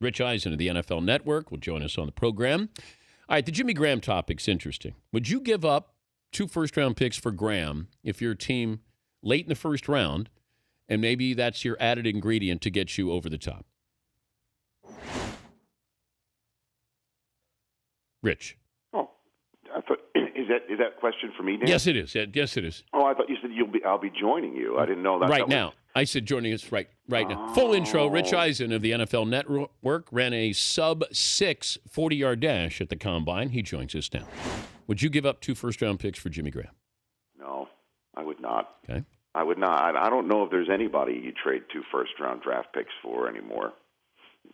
Rich Eisen of the NFL Network will join us on the program. All right, the Jimmy Graham topic's interesting. Would you give up 2 first-round picks for Graham if you're a team late in the first round, and maybe that's your added ingredient to get you over the top? Rich. Oh, I thought, is that a question for me, Dan? Yes, it is. Yes, it is. Oh, I thought you said I'll be joining you. I didn't know that. Right now. I said joining us right now. Full intro, Rich Eisen of the NFL Network ran a sub-6 40-yard dash at the Combine. He joins us now. Would you give up 2 first-round picks for Jimmy Graham? No, I would not. Okay. I would not. I don't know if there's anybody you trade 2 first-round draft picks for anymore.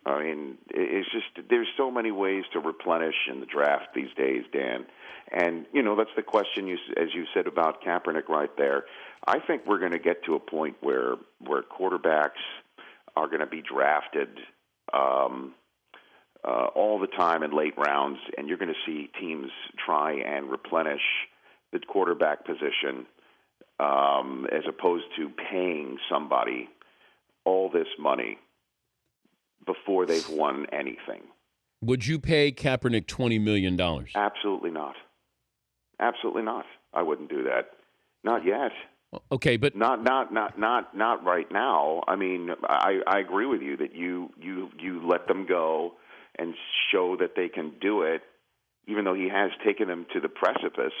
I mean, it's just there's so many ways to replenish in the draft these days, Dan. And, that's the question, as you said about Kaepernick right there. I think we're going to get to a point where quarterbacks are going to be drafted all the time in late rounds, and you're going to see teams try and replenish the quarterback position as opposed to paying somebody all this money before they've won anything. Would you pay Kaepernick $20 million? Absolutely not. Absolutely not. I wouldn't do that. Not yet. Okay, but not right now. I mean, I agree with you that you let them go and show that they can do it, even though he has taken them to the precipice.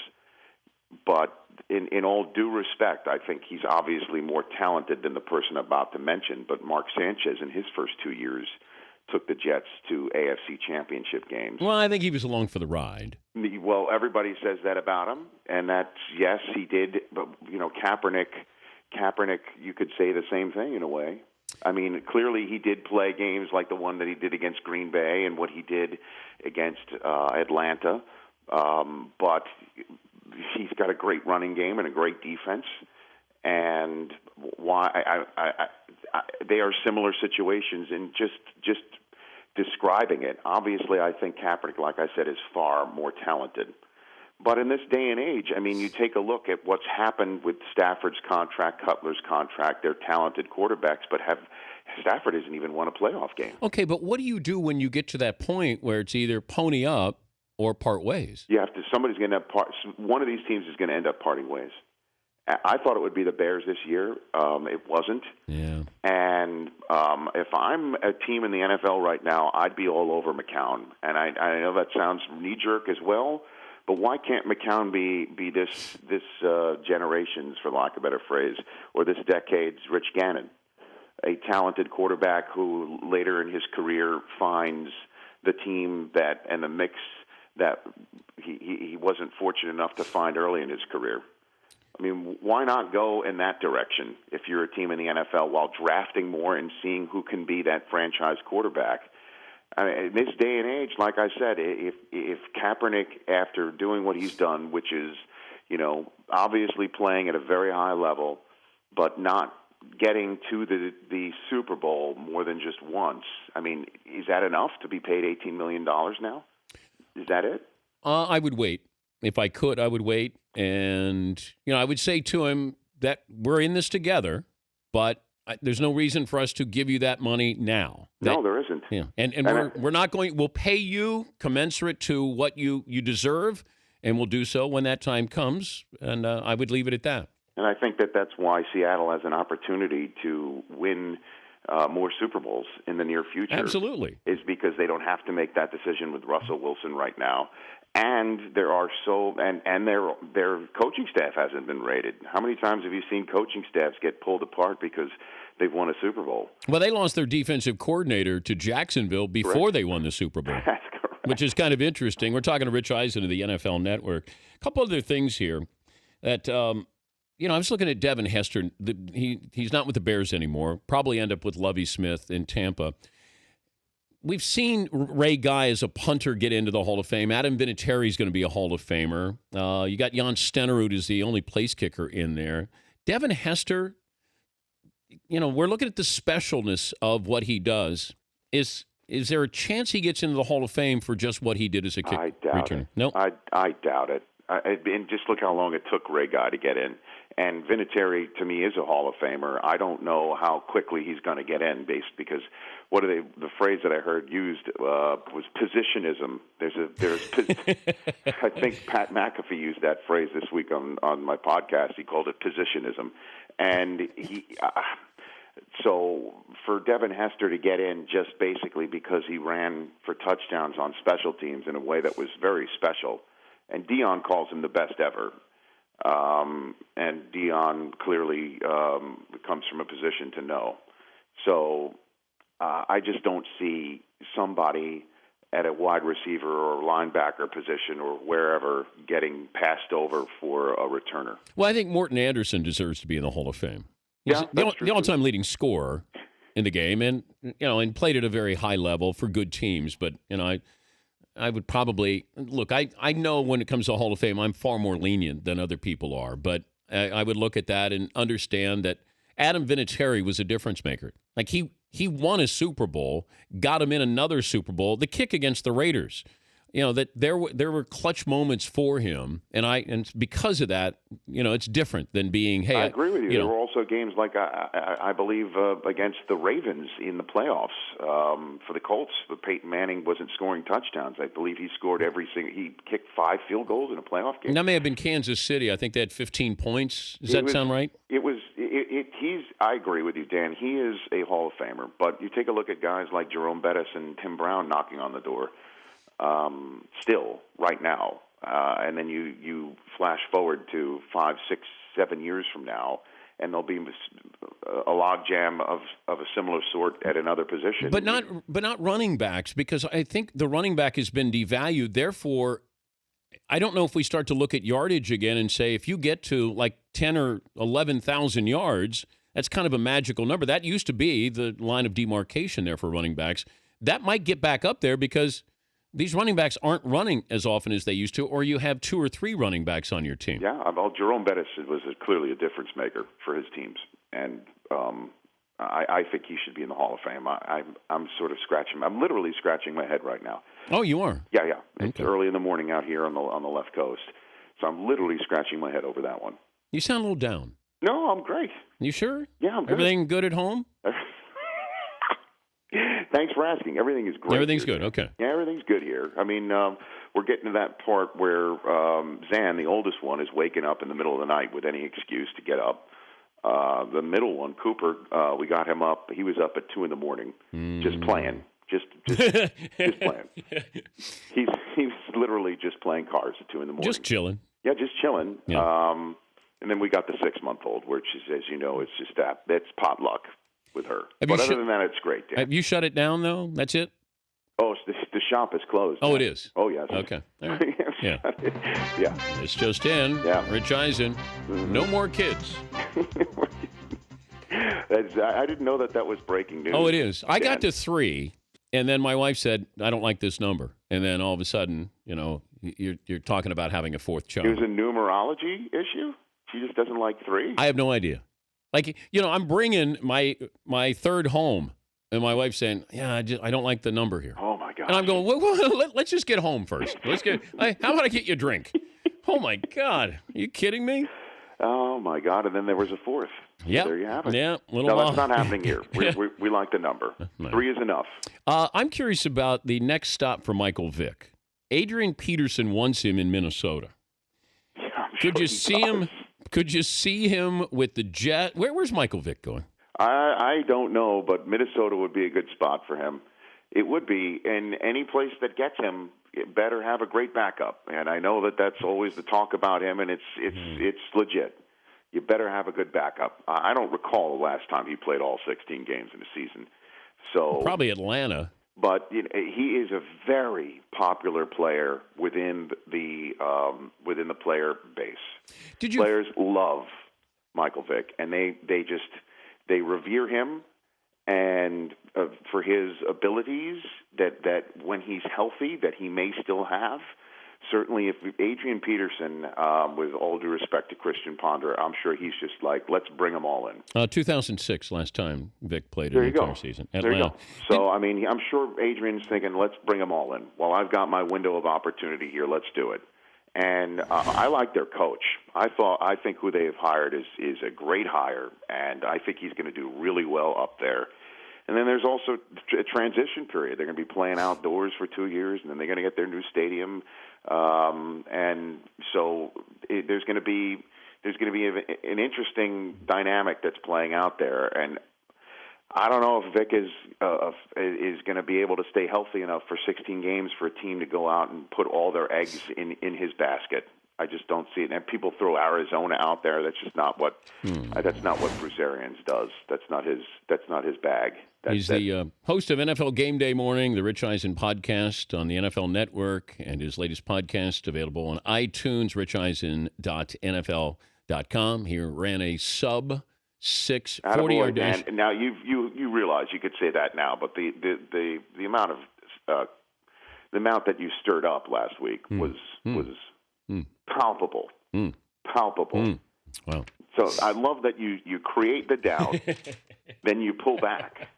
But in all due respect, I think he's obviously more talented than the person I'm about to mention. But Mark Sanchez, in his first 2 years, took the Jets to AFC championship games. Well, I think he was along for the ride. Well, everybody says that about him, and that's, yes, he did. But, Kaepernick, you could say the same thing in a way. I mean, clearly he did play games like the one that he did against Green Bay and what he did against Atlanta. But he's got a great running game and a great defense. And why they are similar situations in just describing it. Obviously, I think Kaepernick, like I said, is far more talented. But in this day and age, I mean, you take a look at what's happened with Stafford's contract, Cutler's contract. They're talented quarterbacks, but Stafford hasn't even won a playoff game. Okay, but what do you do when you get to that point where it's either pony up or part ways? You have to. Somebody's going to one of these teams is going to end up parting ways. I thought it would be the Bears this year. It wasn't. Yeah. And if I'm a team in the NFL right now, I'd be all over McCown. And I know that sounds knee-jerk as well, but why can't McCown be this generation's, for lack of a better phrase, or this decade's Rich Gannon, a talented quarterback who later in his career finds the team and the mix that he wasn't fortunate enough to find early in his career. I mean, why not go in that direction if you're a team in the NFL while drafting more and seeing who can be that franchise quarterback? I mean, in this day and age, like I said, if Kaepernick, after doing what he's done, which is, obviously playing at a very high level, but not getting to the Super Bowl more than just once, I mean, is that enough to be paid $18 million now? Is that it? I would wait. If I could, I would wait. And, I would say to him that we're in this together, but there's no reason for us to give you that money now. No, there isn't. Yeah. And we're not going, we'll pay you commensurate to what you deserve, and we'll do so when that time comes. And I would leave it at that. And I think that's why Seattle has an opportunity to win more Super Bowls in the near future. Absolutely. Is because they don't have to make that decision with Russell Wilson right now. And their coaching staff hasn't been rated. How many times have you seen coaching staffs get pulled apart because they've won a Super Bowl? Well, they lost their defensive coordinator to Jacksonville before they won the Super Bowl. That's correct. Which is kind of interesting. We're talking to Rich Eisen of the NFL Network. A couple other things here that, I was looking at Devin Hester. He's not with the Bears anymore. Probably end up with Lovie Smith in Tampa. We've seen Ray Guy as a punter get into the Hall of Fame. Adam Vinatieri is going to be a Hall of Famer. You got Jan Stenerud is the only place kicker in there. Devin Hester, we're looking at the specialness of what he does. Is there a chance he gets into the Hall of Fame for just what he did as a kick returner? No, I doubt it. And just look how long it took Ray Guy to get in. And Vinatieri, to me, is a Hall of Famer. I don't know how quickly he's going to get in, because the phrase that I heard used was positionism. I think Pat McAfee used that phrase this week on my podcast. He called it positionism. And so for Devin Hester to get in just basically because he ran for touchdowns on special teams in a way that was very special, and Dion calls him the best ever. And Dion clearly comes from a position to know. So I just don't see somebody at a wide receiver or linebacker position or wherever getting passed over for a returner. Well, I think Morton Anderson deserves to be in the Hall of Fame. He's the all-time leading scorer in the game, and and played at a very high level for good teams. But I would probably look. I know when it comes to Hall of Fame, I'm far more lenient than other people are. But I would look at that and understand that Adam Vinatieri was a difference maker. Like he won a Super Bowl, got him in another Super Bowl. The kick against the Raiders, that there were clutch moments for him, and because of that, it's different than being. Hey, I agree with you. There were also games like I believe against the Ravens in the playoffs for the Colts. Peyton Manning wasn't scoring touchdowns. I believe he scored he kicked 5 field goals in a playoff game. And that may have been Kansas City. I think they had 15 points. Does that sound right? I agree with you, Dan. He is a Hall of Famer. But you take a look at guys like Jerome Bettis and Tim Brown knocking on the door. Still, right now, and then you flash forward to 5, 6, 7 years from now, and there'll be a logjam of a similar sort at another position. But not running backs, because I think the running back has been devalued. Therefore, I don't know if we start to look at yardage again and say if you get to like 10 or 11,000 yards, that's kind of a magical number. That used to be the line of demarcation there for running backs. That might get back up there because these running backs aren't running as often as they used to, or you have 2 or 3 running backs on your team. Yeah, well, Jerome Bettis was clearly a difference maker for his teams, and I think he should be in the Hall of Fame. I'm sort of I'm literally scratching my head right now. Oh, you are? Yeah. It's early in the morning out here on the left coast, so I'm literally scratching my head over that one. You sound a little down. No, I'm great. You sure? Yeah, I'm good. Everything good at home? Thanks for asking. Everything is great. Everything's here. good. Okay. Yeah, everything's good here. I mean, we're getting to that part where Zan, the oldest one, is waking up in the middle of the night with any excuse to get up. The middle one, Cooper, we got him up. He was up at 2 a.m, just playing, just playing. He's literally just playing cards at 2 a.m. Just chilling. Yeah, just chilling. Yeah. And then we got the 6-month-old, which is, as you know, it's just that's potluck with her. But other than that, it's great, Dan. Have you shut it down, though? That's it? Oh, the shop is closed. Oh, it is? Oh, yes. Okay. All right. Yeah. Yeah. It's just in. Yeah. Rich Eisen. Mm-hmm. No more kids. I didn't know that was breaking news. Oh, it is. I got to 3, and then my wife said, I don't like this number. And then all of a sudden, you're talking about having a 4th child. It was a numerology issue? She just doesn't like 3? I have no idea. Like, I'm bringing my 3rd home, and my wife's saying, yeah, I don't like the number here. Oh, my God. And I'm going, well, let's just get home first. How about I get you a drink? Oh, my God. Are you kidding me? Oh, my God. And then there was a 4th. Yeah. There you have it. Yeah. No, that's not happening here. We like the number. 3 is enough. I'm curious about the next stop for Michael Vick. Adrian Peterson wants him in Minnesota. Yeah, Could you see him? Could you see him with the Jet? Where's Michael Vick going? I don't know, but Minnesota would be a good spot for him. It would be, and any place that gets him, it better have a great backup. And I know that that's always the talk about him, and it's legit. You better have a good backup. I don't recall the last time he played all 16 games in a season. So probably Atlanta. But he is a very popular player within the player base. Players love Michael Vick, and they revere him and for his abilities that when he's healthy that he may still have. Certainly, if Adrian Peterson, with all due respect to Christian Ponder, I'm sure he's just like, let's bring them all in. 2006, last time Vic played an entire season. Atlanta. There you go. So, I mean, I'm sure Adrian's thinking, let's bring them all in. Well, I've got my window of opportunity here. Let's do it. And I like their coach. I think who they have hired is a great hire, and I think he's going to do really well up there. And then there's also a transition period. They're going to be playing outdoors for 2 years, and then they're going to get their new stadium. And so there's going to be an interesting dynamic that's playing out there. And I don't know if Vic is going to be able to stay healthy enough for 16 games for a team to go out and put all their eggs in his basket. I just don't see it. And people throw Arizona out there. That's just not what that's not what Bruce Arians does. That's not his bag. He's the host of NFL Game Day Morning, the Rich Eisen podcast on the NFL Network, and his latest podcast available on iTunes, richeisen.nfl.com. He ran a sub 40-yard dash. And now you realize you could say that now, but the amount that you stirred up last week was palpable. Palpable. Wow. So I love that you create the doubt, then you pull back.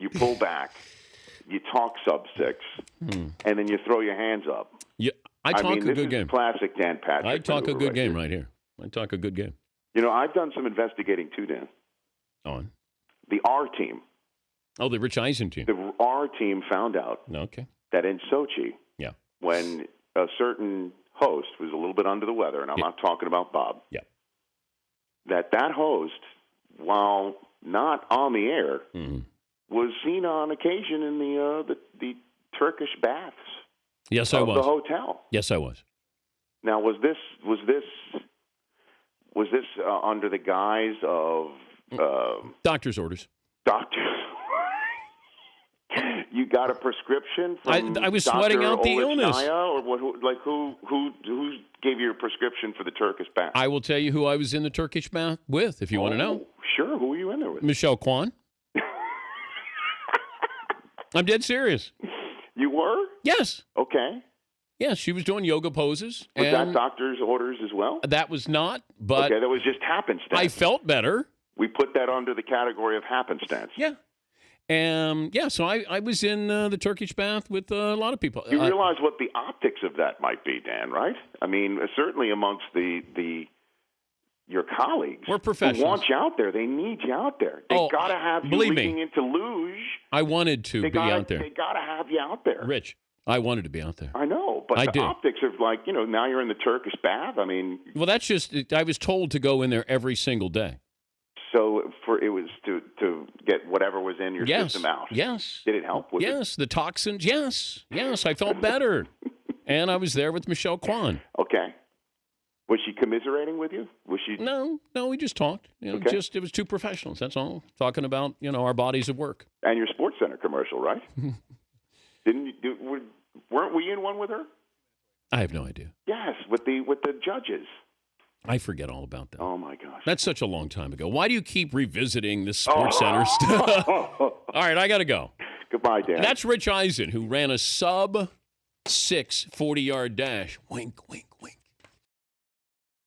You pull back, you talk sub 6, and then you throw your hands up. Yeah, a good game. Classic Dan Patrick. I talk a good game right here. I talk a good game. You know, I've done some investigating too, Dan. On the R team. Oh, the Rich Eisen team. The R team found out that in Sochi, when a certain host was a little bit under the weather, and I'm not talking about Bob, that host, while not on the air, was seen on occasion in the Turkish baths. Yes, I was. The hotel. Yes, I was. Now, was this under the guise of doctor's orders? Doctors. You got a prescription from I was Dr. sweating out the illness. Or who gave you a prescription for the Turkish bath? I will tell you who I was in the Turkish bath with, if you want to know. Sure. Who were you in there with? Michelle Kwan. I'm dead serious. You were? Yes. Okay. Yeah, she was doing yoga poses. Was that doctor's orders as well? That was not, but... Okay, that was just happenstance. I felt better. We put that under the category of happenstance. Yeah. So I was in the Turkish bath with a lot of people. You realize what the optics of that might be, Dan, right? I mean, certainly amongst your colleagues. We're professionals. Who want you out there. They need you out there. They got to have you leading into luge. I wanted to be out there. They got to have you out there. Rich, I wanted to be out there. I know, but the optics of now you're in the Turkish bath. I mean. Well, that's just, I was told to go in there every single day. So it was to get whatever was in your system out. Yes. Did it help? The toxins. Yes. I felt better. And I was there with Michelle Kwan. Okay. Was she commiserating with you? Was she? No, we just talked. It was two professionals. That's all. Talking about our bodies of work. And your Sports Center commercial, right? Weren't we in one with her? I have no idea. Yes, with the judges. I forget all about that. Oh, my gosh. That's such a long time ago. Why do you keep revisiting this Sports Center stuff? All right, I got to go. Goodbye, Dan. And that's Rich Eisen, who ran a sub 6 40-yard dash. Wink, wink.